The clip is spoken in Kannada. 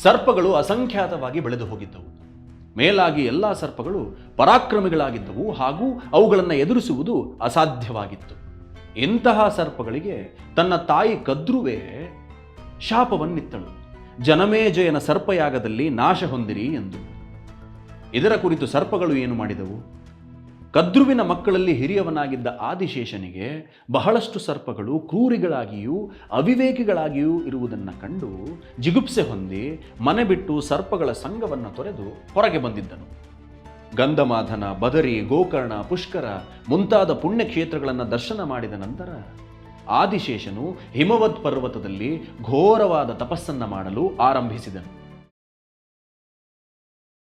ಸರ್ಪಗಳು ಅಸಂಖ್ಯಾತವಾಗಿ ಬೆಳೆದು ಹೋಗಿದ್ದವು. ಮೇಲಾಗಿ ಎಲ್ಲ ಸರ್ಪಗಳು ಪರಾಕ್ರಮಿಗಳಾಗಿದ್ದವು ಹಾಗೂ ಅವುಗಳನ್ನು ಎದುರಿಸುವುದು ಅಸಾಧ್ಯವಾಗಿತ್ತು. ಇಂತಹ ಸರ್ಪಗಳಿಗೆ ತನ್ನ ತಾಯಿ ಕದ್ರುವೆ ಶಾಪವನ್ನಿತ್ತಳು, ಜನಮೇಜಯನ ಸರ್ಪಯಾಗದಲ್ಲಿ ನಾಶ ಹೊಂದಿರಿ ಎಂದು. ಇದರ ಕುರಿತು ಸರ್ಪಗಳು ಏನು ಮಾಡಿದವು? ಕದ್ರುವಿನ ಮಕ್ಕಳಲ್ಲಿ ಹಿರಿಯವನಾಗಿದ್ದ ಆದಿಶೇಷನಿಗೆ ಬಹಳಷ್ಟು ಸರ್ಪಗಳು ಕ್ರೂರಿಗಳಾಗಿಯೂ ಅವಿವೇಕಿಗಳಾಗಿಯೂ ಇರುವುದನ್ನು ಕಂಡು ಜಿಗುಪ್ಸೆ ಹೊಂದಿ ಮನೆ ಬಿಟ್ಟು ಸರ್ಪಗಳ ಸಂಘವನ್ನು ತೊರೆದು ಹೊರಗೆ ಬಂದಿದ್ದನು. ಗಂಧಮಾಧನ, ಬದರಿ, ಗೋಕರ್ಣ, ಪುಷ್ಕರ ಮುಂತಾದ ಪುಣ್ಯಕ್ಷೇತ್ರಗಳನ್ನು ದರ್ಶನ ಮಾಡಿದ ನಂತರ ಆದಿಶೇಷನು ಹಿಮವದ್ ಪರ್ವತದಲ್ಲಿ ಘೋರವಾದ ತಪಸ್ಸನ್ನು ಮಾಡಲು ಆರಂಭಿಸಿದನು.